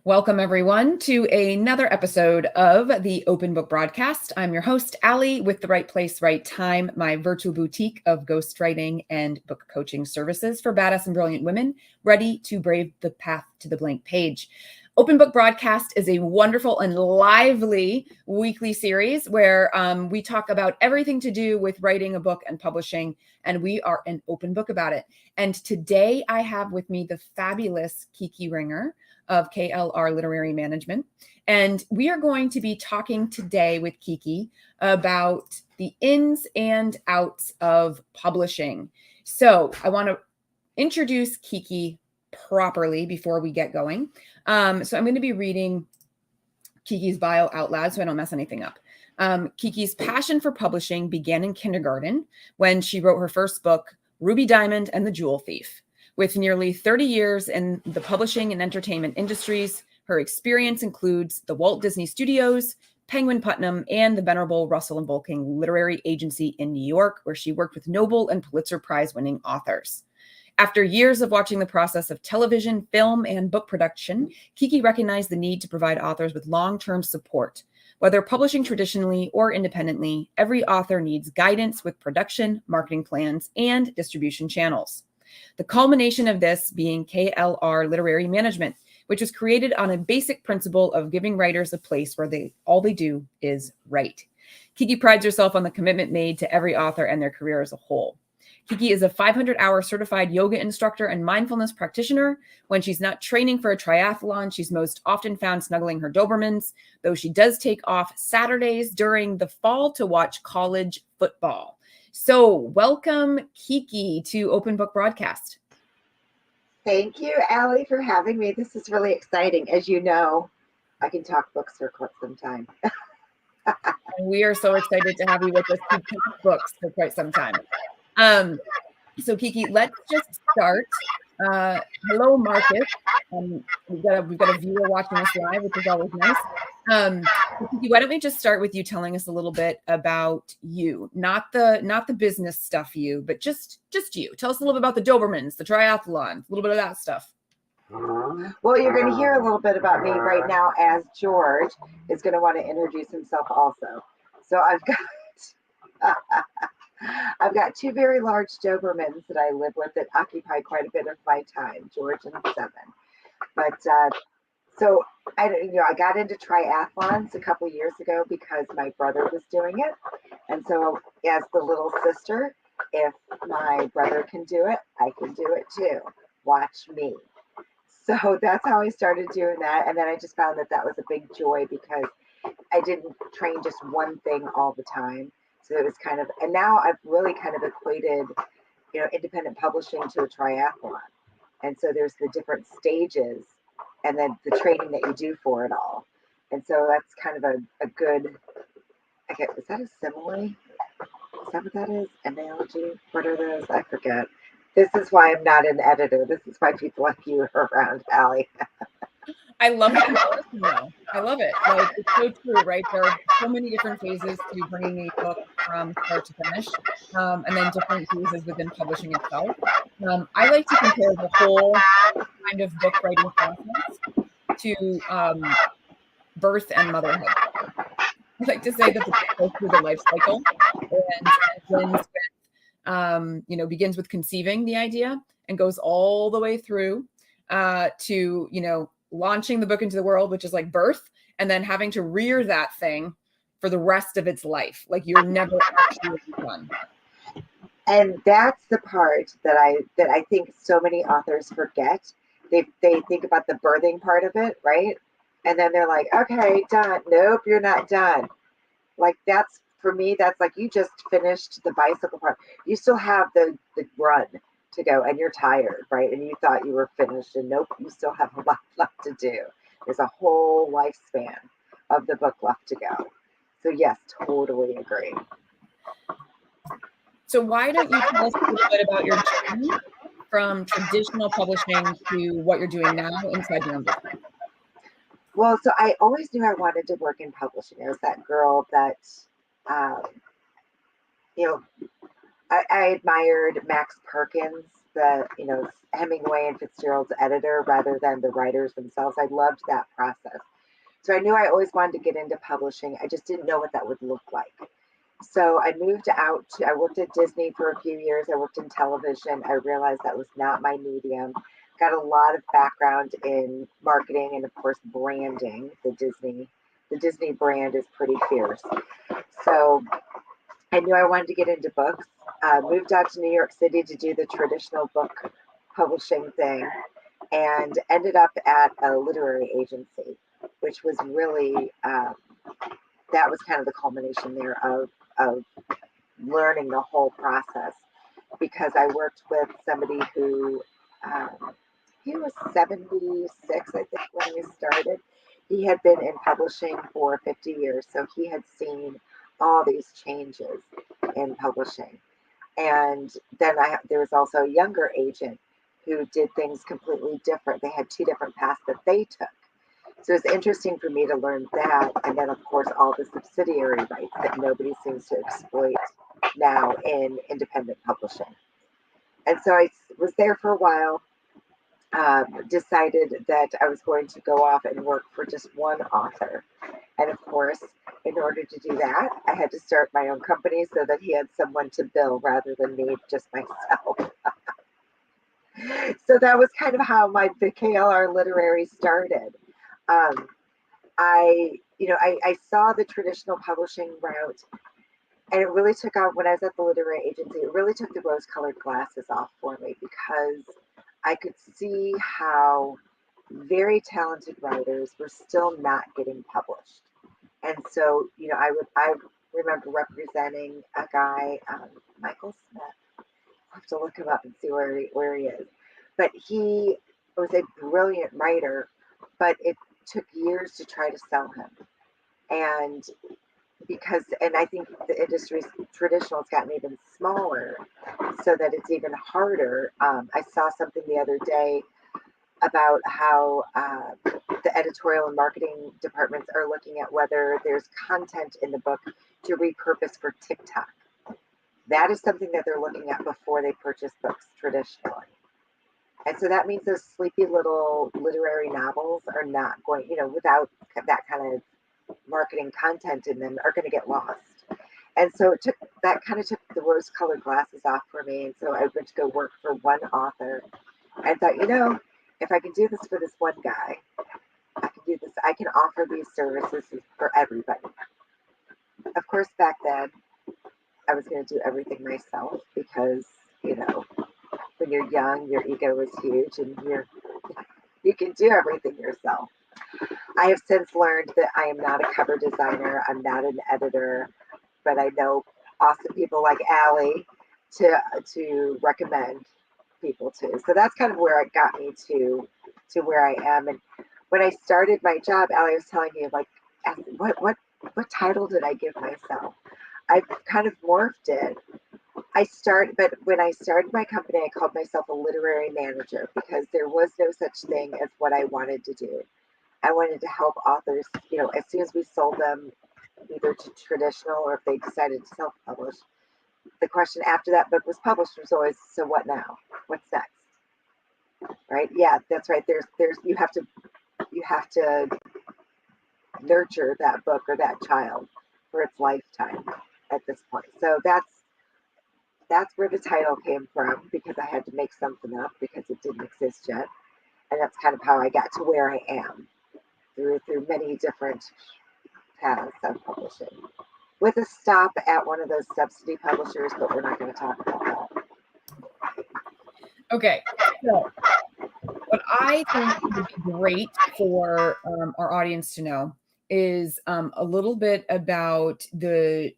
Welcome, everyone, to another episode of the Open Book Broadcast. I'm your host, Allie, with The Right Place, Right Time, my virtual boutique of ghostwriting and book coaching services for badass and brilliant women ready to brave the path to the blank page. Open Book Broadcast is a wonderful and lively weekly series where we talk about everything to do with writing a book and publishing, and we are an open book about it. And today I have with me the fabulous Kiki Ringer of KLR Literary Management. And we are going to be talking today with Kiki about the ins and outs of publishing. So I want to introduce Kiki properly before we get going. So I'm going to be reading Kiki's bio out loud so I don't mess anything up. Kiki's passion for publishing began in kindergarten when she wrote her first book, Ruby Diamond and the Jewel Thief. With nearly 30 years in the publishing and entertainment industries, her experience includes the Walt Disney Studios, Penguin Putnam, and the venerable Russell and Volking Literary Agency in New York, where she worked with Nobel and Pulitzer Prize-winning authors. After years of watching the process of television, film, and book production, Kiki recognized the need to provide authors with long-term support. Whether publishing traditionally or independently, every author needs guidance with production, marketing plans, and distribution channels. The culmination of this being KLR Literary Management, which was created on a basic principle of giving writers a place where all they do is write. Kiki prides herself on the commitment made to every author and their career as a whole. Kiki is a 500-hour certified yoga instructor and mindfulness practitioner. When she's not training for a triathlon, she's most often found snuggling her Dobermans, though she does take off Saturdays during the fall to watch college football. So welcome, Kiki, to Open Book Broadcast. Thank you, Allie, for having me. This is really exciting. As you know, I can talk books for quite some time. We are so excited to have you with us to talk books for quite some time. So Kiki, let's just start. Hello, Marcus. We've got a viewer watching us live, which is always nice. Kiki, why don't we just start with you telling us a little bit about you, not the business stuff, but just you. Tell us a little bit about the Dobermans, the triathlon, a little bit of that stuff. Well, you're going to hear a little bit about me right now, as George is going to want to introduce himself also. So I've got two very large Dobermans that I live with that occupy quite a bit of my time, George and Seven. But so I got into triathlons a couple years ago because my brother was doing it. And so as the little sister, if my brother can do it, I can do it too. Watch me. So that's how I started doing that. And then I just found that was a big joy because I didn't train just one thing all the time. So it was and now I've really kind of equated, independent publishing to a triathlon. And so there's the different stages and then the training that you do for it all. And so that's kind of a good, is that a simile? Is that what that is? Analogy? What are those? I forget. This is why I'm not an editor. This is why people like you are around, Allie. I love it. I love it. Like, it's so true, right? There are so many different phases to bringing a book from start to finish, and then different phases within publishing itself. I like to compare the whole kind of book writing process to birth and motherhood. I like to say that the book goes through the life cycle and begins with conceiving the idea and goes all the way through to launching the book into the world, which is like birth, and then having to rear that thing for the rest of its life. Like, you're never actually done. And that's the part that I think so many authors forget. They think about the birthing part of it, right? And then they're like, okay, done. Nope, you're not done. Like, that's, for me, that's like you just finished the bicycle part. You still have the run to go and you're tired, right? And you thought you were finished, and nope, you still have a lot left to do. There's a whole lifespan of the book left to go. So yes, totally agree. So why don't you tell us a little bit about your journey from traditional publishing to what you're doing now inside your own business? Well, so I always knew I wanted to work in publishing. I was that girl that, I admired Max Perkins the, Hemingway and Fitzgerald's editor rather than the writers themselves. I loved that process. So I knew I always wanted to get into publishing. I just didn't know what that would look like. So I I worked at Disney for a few years. I worked in television. I realized that was not my medium. Got a lot of background in marketing and of course branding. The Disney brand is pretty fierce. So I knew I wanted to get into books. Moved out to New York City to do the traditional book publishing thing and ended up at a literary agency, which was really, that was kind of the culmination there of learning the whole process, because I worked with somebody who, he was 76, I think, when we started. He had been in publishing for 50 years, so he had seen all these changes in publishing. And then there was also a younger agent who did things completely different. They had two different paths that they took. So it's interesting for me to learn that. And then, of course, all the subsidiary rights that nobody seems to exploit now in independent publishing. And so I was there for a while, decided that I was going to go off and work for just one author. And of course, in order to do that, I had to start my own company so that he had someone to bill rather than me, just myself. So that was kind of how the KLR Literary started. I saw the traditional publishing route, and it really took off when I was at the literary agency. It really took the rose-colored glasses off for me, because I could see how very talented writers were still not getting published. And so, I remember representing a guy, Michael Smith. I'll have to look him up and see where he is. But he was a brilliant writer, but it took years to try to sell him. And I think the industry's traditional has gotten even smaller, so that it's even harder. I saw something the other day about how the editorial and marketing departments are looking at whether there's content in the book to repurpose for TikTok. That is something that they're looking at before they purchase books traditionally. And so that means those sleepy little literary novels are not going, without that kind of marketing content in them, are going to get lost. And so took the rose-colored glasses off for me. And so I went to go work for one author. I thought, if I can do this for this one guy, I can do this. I can offer these services for everybody. Of course, back then, I was going to do everything myself because, when you're young, your ego is huge and you can do everything yourself. I have since learned that I am not a cover designer. I'm not an editor, but I know awesome people like Allie to recommend people to. So that's kind of where it got me to where I am. And when I started my job, Allie was telling me, like, what title did I give myself? I've kind of morphed it. But when I started my company, I called myself a literary manager, because there was no such thing as what I wanted to do. I wanted to help authors, as soon as we sold them either to traditional or if they decided to self-publish. The question after that book was published was always, so what now? What's next? Right? Yeah, that's right. You have to nurture that book or that child for its lifetime at this point. So that's where the title came from, because I had to make something up because it didn't exist yet. And that's kind of how I got to where I am through many different paths of publishing, with a stop at one of those subsidy publishers, but we're not going to talk about that. Okay, so what I think would be great for our audience to know is a little bit about the,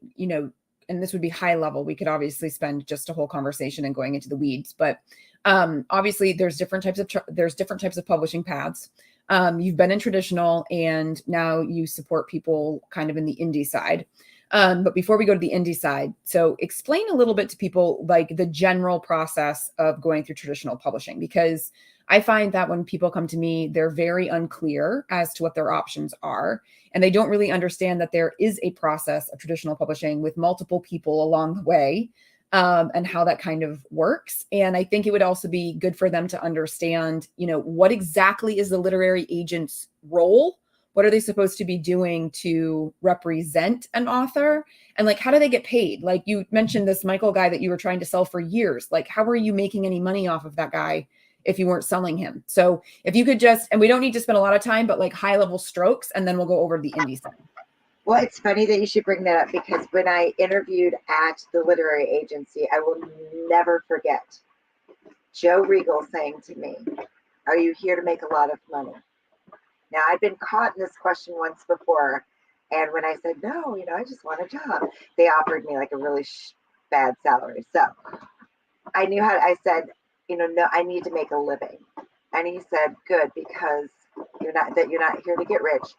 and this would be high level. We could obviously spend just a whole conversation and going into the weeds, but obviously there's different types of publishing paths. You've been in traditional, and now you support people kind of in the indie side. But before we go to the indie side, so explain a little bit to people, like the general process of going through traditional publishing, because I find that when people come to me, they're very unclear as to what their options are. And they don't really understand that there is a process of traditional publishing with multiple people along the way. and how that kind of works. And I think it would also be good for them to understand, what exactly is the literary agent's role? What are they supposed to be doing to represent an author? And like, how do they get paid? Like you mentioned this Michael guy that you were trying to sell for years. Like, how are you making any money off of that guy if you weren't selling him? So if you could just, and we don't need to spend a lot of time, but like high level strokes, and then we'll go over the indie side. Well, it's funny that you should bring that up, because when I interviewed at the literary agency, I will never forget Joe Regal saying to me, "Are you here to make a lot of money?" Now, I'd been caught in this question once before, and when I said, "No, I just want a job," they offered me like a really bad salary. So I knew how, I said, "No, I need to make a living." And he said, "Good, because you're not here to get rich.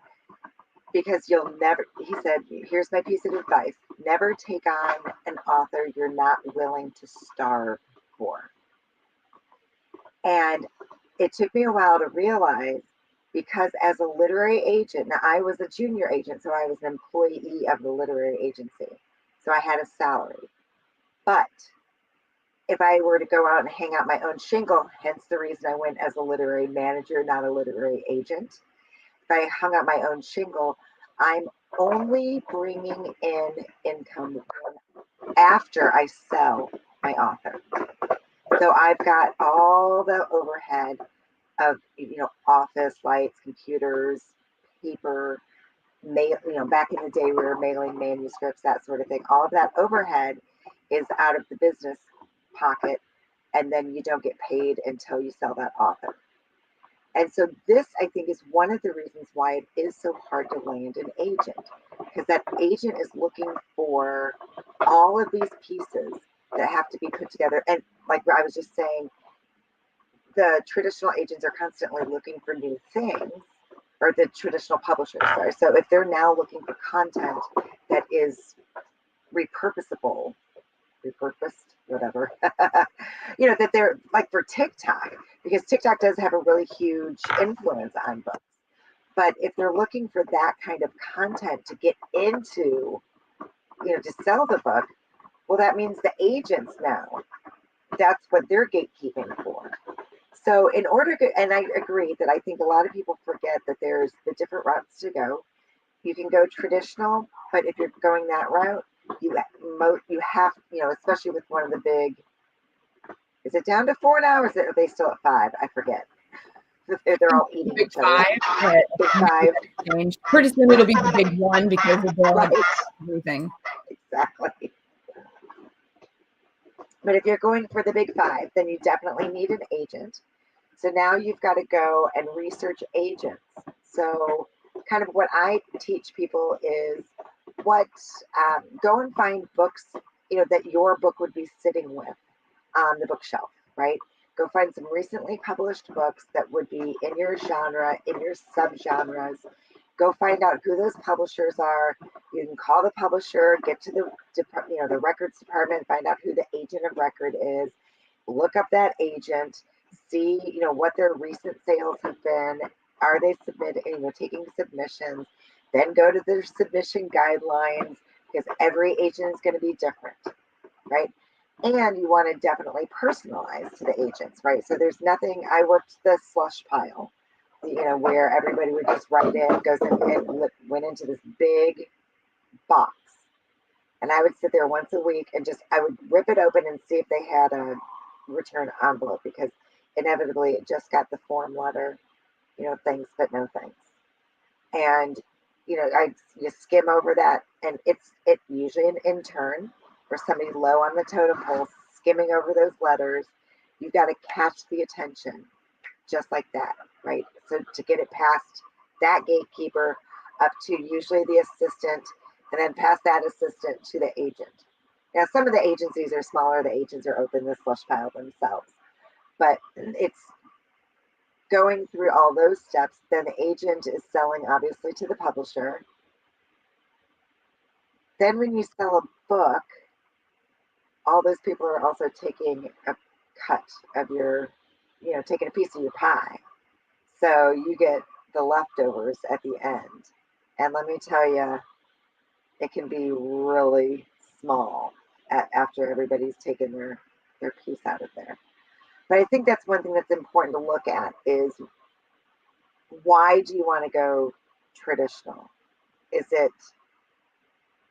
Because you'll never," he said, "here's my piece of advice. Never take on an author you're not willing to starve for." And it took me a while to realize, because as a literary agent, now I was a junior agent, so I was an employee of the literary agency. So I had a salary. But if I were to go out and hang out my own shingle, hence the reason I went as a literary manager, not a literary agent. If I hung out my own shingle, I'm only bringing in income after I sell my author. So I've got all the overhead of, office lights, computers, paper, mail, back in the day we were mailing manuscripts, that sort of thing. All of that overhead is out of the business pocket, and then you don't get paid until you sell that author. And so this, I think, is one of the reasons why it is so hard to land an agent, because that agent is looking for all of these pieces that have to be put together. And like I was just saying, the traditional agents are constantly looking for new things, or the traditional publishers, sorry. So if they're now looking for content that is repurposable, repurposed, whatever, that they're like for TikTok, because TikTok does have a really huge influence on books. But if they're looking for that kind of content to get into, to sell the book, well, that means the agents now, that's what they're gatekeeping for. So in order to, and I agree that I think a lot of people forget that there's the different routes to go. You can go traditional, but if you're going that route, you have, especially with one of the big, is it down to 4 now, or are they still at 5? I forget. They're all eating Big each other. Five. Big 5. Pretty soon it'll be the big one, because of Right. everything. Exactly. But if you're going for the big 5, then you definitely need an agent. So now you've got to go and research agents. So kind of what I teach people is go and find books, that your book would be sitting with on the bookshelf, right? Go find some recently published books that would be in your genre, in your subgenres. Go find out who those publishers are. You can call the publisher, get to the records department, find out who the agent of record is, look up that agent, see, what their recent sales have been. Are they taking submissions? Then go to their submission guidelines, because every agent is going to be different, right? And you want to definitely personalize to the agents, right? So there's nothing, I worked the slush pile, where everybody would just write in, goes in, and went into this big box. And I would sit there once a week and I would rip it open and see if they had a return envelope, because inevitably it just got the form letter, thanks, but no thanks. And, I just skim over that, and it's usually an intern or somebody low on the totem pole skimming over those letters. You've got to catch the attention just like that, right? So to get it past that gatekeeper up to usually the assistant, and then past that assistant to the agent. Now, some of the agencies are smaller. The agents are open the slush pile themselves. But it's going through all those steps. Then the agent is selling, obviously, to the publisher. Then when you sell a book, all those people are also taking a cut of your, taking a piece of your pie. So you get the leftovers at the end. And let me tell you, it can be really small after everybody's taken their piece out of there. But I think that's one thing that's important to look at is, why do you want to go traditional? Is it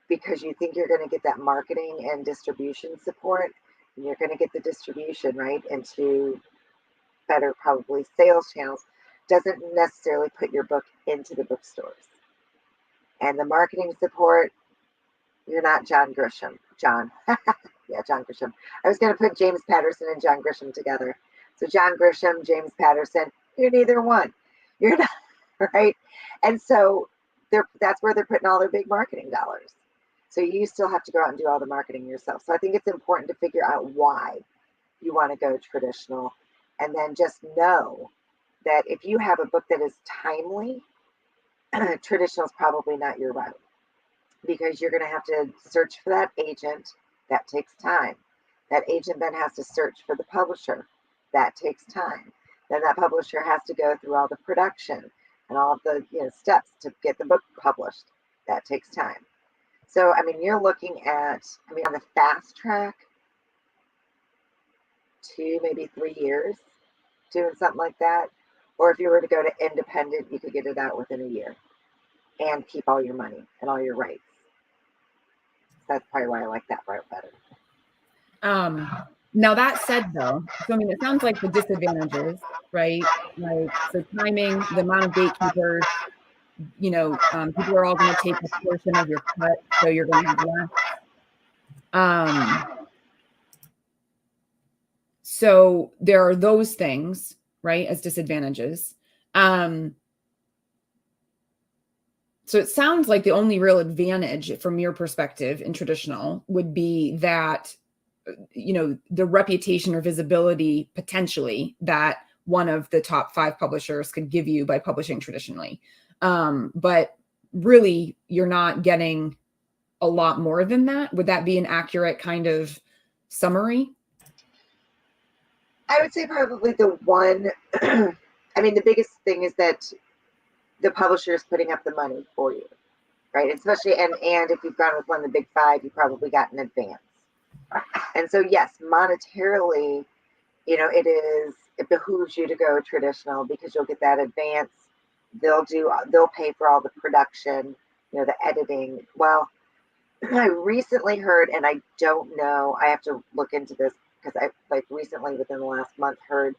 because you think you're going to get that marketing and distribution support, and you're going to get the distribution right into better probably sales channels? Doesn't necessarily put your book into the bookstores. And the marketing support, you're not John Grisham. John. Yeah, John Grisham. I was going to put James Patterson and John Grisham together. So John Grisham, James Patterson, you're neither one. You're not, right? And so that's where they're putting all their big marketing dollars. So you still have to go out and do all the marketing yourself. So I think it's important to figure out why you want to go traditional. And then just know that if you have a book that is timely, traditional is probably not your route, because you're going to have to search for that agent. That takes time. That agent then has to search for the publisher. That takes time. Then that publisher has to go through all the production and all of the steps to get the book published. That takes time. So, I mean, you're looking at, on the fast track, 2, maybe 3 years doing something like that. Or if you were to go to independent, you could get it out within a year and keep all your money and all your rights. That's probably why I like that route better. Now that said, though, so I mean, it sounds like the disadvantages, right? Like, so timing, the amount of gatekeepers, people are all going to take a portion of your cut, so you're going to have less. So there are those things, right, as disadvantages. So it sounds like the only real advantage from your perspective in traditional would be that, the reputation or visibility potentially that one of the top 5 publishers could give you by publishing traditionally. But really, you're not getting a lot more than that. Would that be an accurate kind of summary? I would say probably the one, the biggest thing is that the publisher is putting up the money for you, right? Especially, and if you've gone with one of the big 5, you probably got an advance. And so, yes, monetarily, it behooves you to go traditional because you'll get that advance. They'll pay for all the production, the editing. Well, I recently heard, and I don't know, I have to look into this because I recently within the last month heard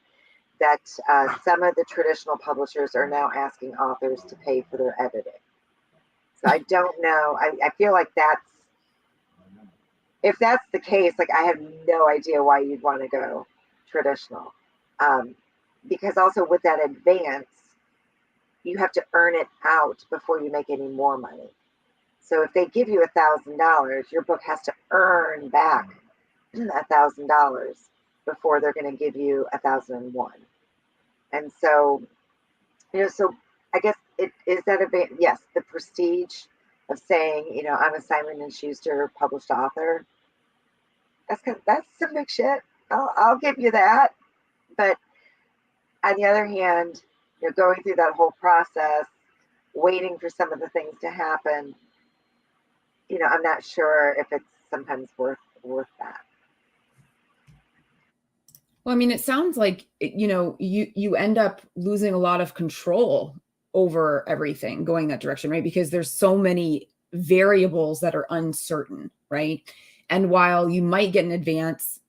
that some of the traditional publishers are now asking authors to pay for their editing. So I don't know. I feel like if that's the case, like, I have no idea why you'd want to go traditional. Because also with that advance, you have to earn it out before you make any more money. So if they give you $1,000, your book has to earn back $1,000 before they're going to give you 1,001. And so, so I guess it is that yes, the prestige of saying, I'm a Simon & Schuster published author. That's some big shit. I'll give you that. But on the other hand, going through that whole process, waiting for some of the things to happen, I'm not sure if it's sometimes worth that. Well, I mean, it sounds like, you end up losing a lot of control over everything going that direction, right? Because there's so many variables that are uncertain, right? And while you might get an advance,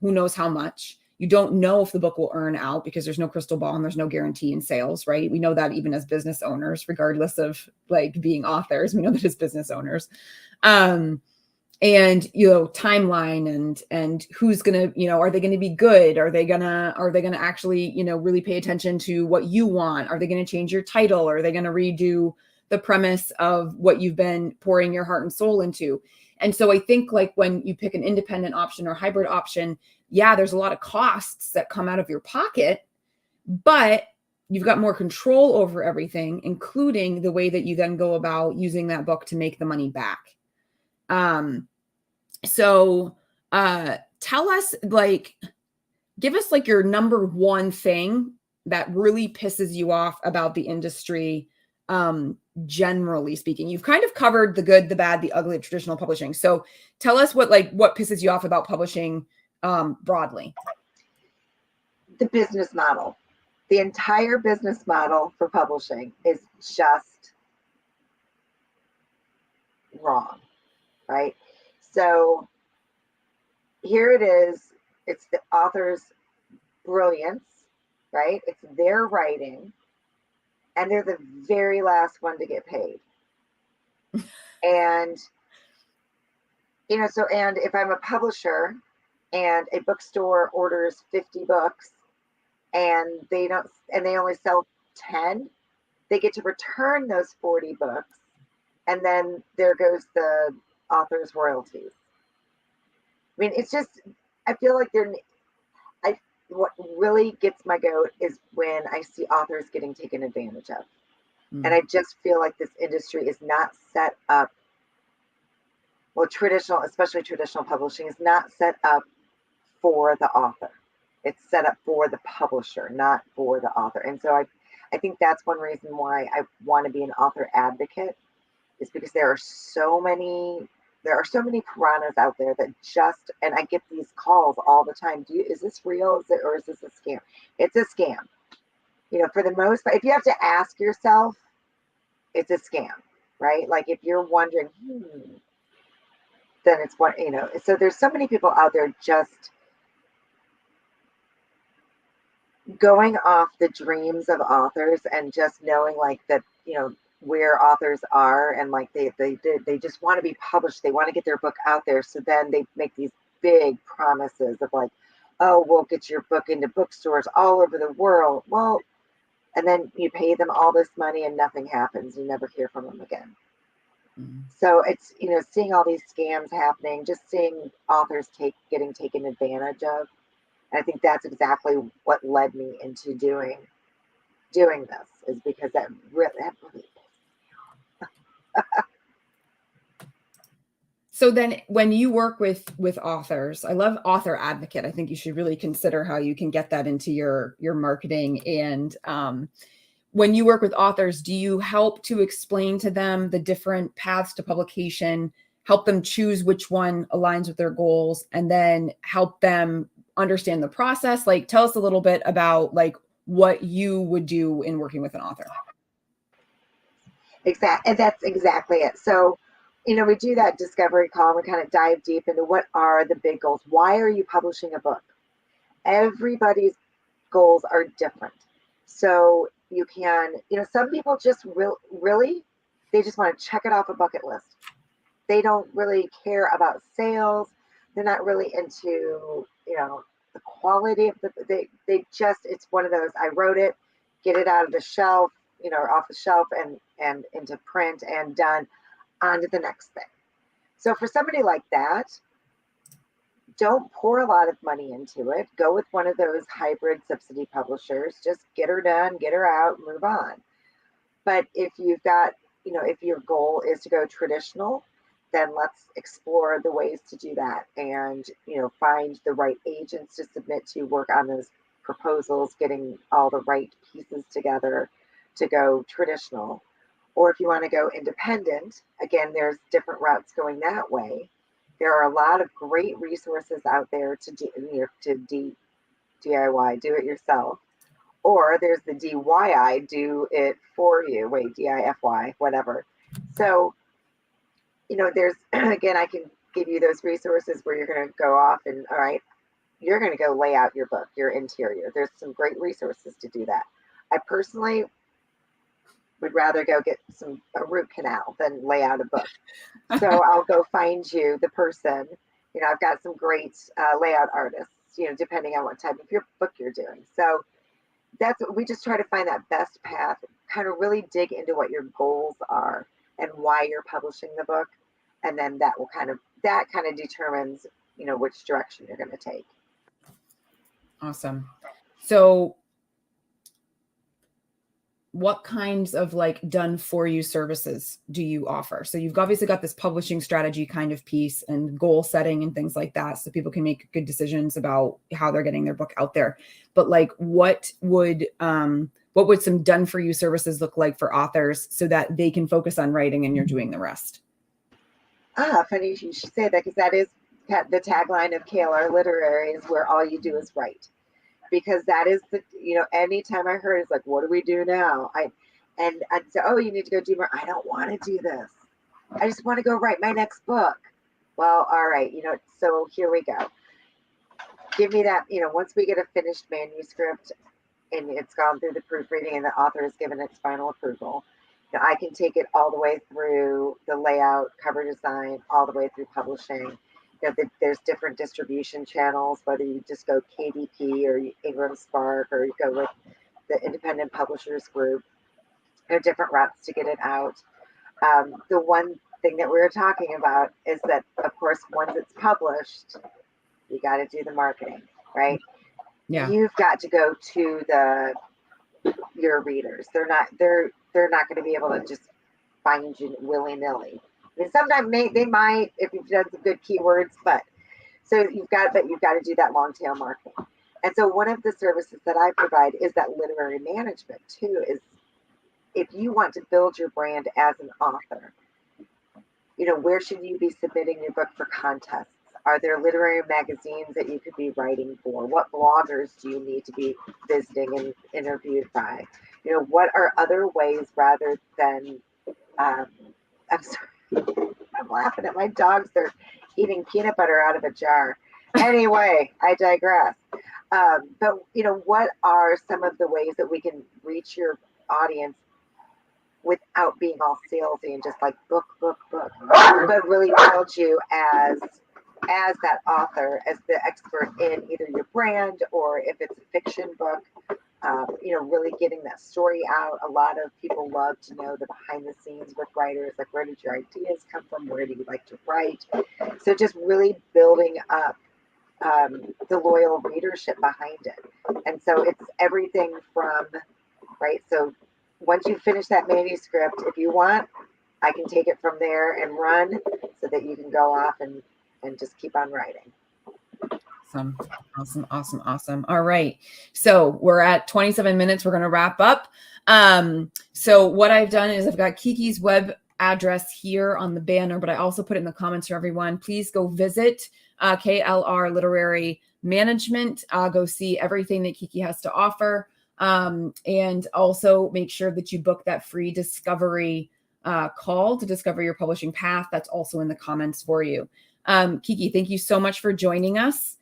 who knows how much, you don't know if the book will earn out because there's no crystal ball and there's no guarantee in sales, right? We know that even as business owners, regardless of like being authors, we know that as business owners. And, timeline and who's going to, are they going to be good? Are they going to actually, really pay attention to what you want? Are they going to change your title? Are they going to redo the premise of what you've been pouring your heart and soul into? And so I think, like, when you pick an independent option or hybrid option, yeah, there's a lot of costs that come out of your pocket, but you've got more control over everything, including the way that you then go about using that book to make the money back. So tell us, give us your number one thing that really pisses you off about the industry, generally speaking? You've kind of covered the good, the bad, the ugly of traditional publishing. So tell us what pisses you off about publishing broadly. The business model. The entire business model for publishing is just wrong, right? So here it is. It's the author's brilliance, right? It's their writing, and they're the very last one to get paid. And, and if I'm a publisher and a bookstore orders 50 books and they only sell 10, they get to return those 40 books, and then there goes the author's royalties. I mean, it's just, I feel like what really gets my goat is when I see authors getting taken advantage of. And I just feel like this industry is not set up, well, especially traditional publishing is not set up for the author. It's set up for the publisher, not for the author. And so I think that's one reason why I want to be an author advocate, is because there are so many piranhas out there that and I get these calls all the time. Is this real? Or is this a scam? It's a scam. For the most part, if you have to ask yourself, it's a scam, right? Like if you're wondering, then it's what, so there's so many people out there just going off the dreams of authors and just knowing like that, where authors are, and like they just want to be published. They want to get their book out there. So then they make these big promises of like, oh, we'll get your book into bookstores all over the world. Well, and then you pay them all this money and nothing happens. You never hear from them again. Mm-hmm. So it's, seeing all these scams happening, just seeing authors getting taken advantage of. And I think that's exactly what led me into doing this, is because that really So then when you work with authors, I love author advocate. I think you should really consider how you can get that into your marketing. And when you work with authors, do you help to explain to them the different paths to publication, help them choose which one aligns with their goals, and then help them understand the process? Like, tell us a little bit about like what you would do in working with an author. Exactly. And that's exactly it. So, we do that discovery call. We kind of dive deep into what are the big goals. Why are you publishing a book? Everybody's goals are different. So you can, some people just really, they just want to check it off a bucket list. They don't really care about sales. They're not really into, the quality of it's one of those, I wrote it, get it out of the shelf, off the shelf and into print and done, on to the next thing. So for somebody like that, don't pour a lot of money into it. Go with one of those hybrid subsidy publishers. Just get her done, get her out, move on. But if you've got, if your goal is to go traditional, then let's explore the ways to do that and, find the right agents to submit to, work on those proposals, getting all the right pieces together to go traditional. Or if you want to go independent, again, there's different routes going that way. There are a lot of great resources out there to DIY, do it yourself. Or there's the DIY, do it for you. Wait, DIFY, whatever. So, there's, again, I can give you those resources where you're going to go off and, all right, you're going to go lay out your book, your interior. There's some great resources to do that. I personally would rather go get a root canal than lay out a book. So I'll go find you the person. I've got some great layout artists, depending on what type of your book you're doing. So that's what we just try to find, that best path, kind of really dig into what your goals are and why you're publishing the book. And then that kind of determines, which direction you're going to take. Awesome. So what kinds of like done for you services do you offer? So you've obviously got this publishing strategy kind of piece and goal setting and things like that, so people can make good decisions about how they're getting their book out there. But like, what would what would some done for you services look like for authors so that they can focus on writing and you're doing the rest? Funny you should say that, because that is the tagline of KLR Literary, is where all you do is write. Because that is anytime I heard it's like, what do we do now? I'd say, oh, you need to go do more. I don't want to do this. I just want to go write my next book. Well, all right, so here we go. Give me that, once we get a finished manuscript and it's gone through the proofreading and the author has given its final approval, I can take it all the way through the layout, cover design, all the way through publishing. There's different distribution channels, whether you just go KDP or Ingram Spark, or you go with the Independent Publishers Group. There are different routes to get it out. The one thing that we were talking about is that, of course, once it's published, you got to do the marketing, right? Yeah. You've got to go to your readers. They're not going to be able to just find you willy-nilly. I mean, sometimes they might, if you've done some good keywords, but you've got to do that long tail marketing. And so one of the services that I provide is that literary management too. Is if you want to build your brand as an author, where should you be submitting your book for contests? Are there literary magazines that you could be writing for? What bloggers do you need to be visiting and interviewed by? What are other ways rather than, I'm sorry, I'm laughing at my dogs. They're eating peanut butter out of a jar. Anyway, I digress. But what are some of the ways that we can reach your audience without being all salesy and just like book, but really build you as that author, as the expert in either your brand or if it's a fiction book, really getting that story out. A lot of people love to know the behind the scenes with writers, like where did your ideas come from? Where do you like to write? So just really building up the loyal readership behind it. And so it's everything from, right? So once you finish that manuscript, if you want, I can take it from there and run so that you can go off and just keep on writing. Awesome. All right. So we're at 27 minutes. We're going to wrap up. So what I've done is I've got Kiki's web address here on the banner, but I also put it in the comments for everyone. Please go visit KLR Literary Management. Go see everything that Kiki has to offer. And also make sure that you book that free discovery call to discover your publishing path. That's also in the comments for you. Kiki, thank you so much for joining us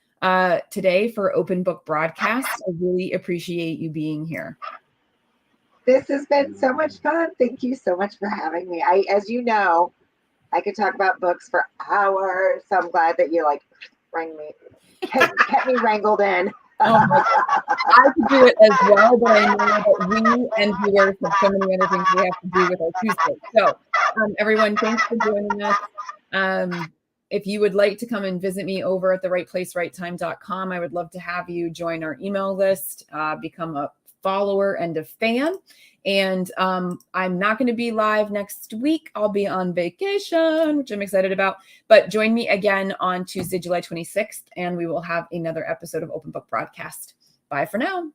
today for Open Book Broadcast. I really appreciate you being here. This has been so much fun. Thank you so much for having me. As you know, I could talk about books for hours. So I'm glad that you kept me wrangled in. Oh my God. I could do it as well, but I know that we and viewers have so many other things we have to do with our Tuesday. So everyone, thanks for joining us. If you would like to come and visit me over at therightplacerightTime.com, I would love to have you join our email list, become a follower and a fan. And I'm not going to be live next week. I'll be on vacation, which I'm excited about. But join me again on Tuesday, July 26th, and we will have another episode of Open Book Broadcast. Bye for now.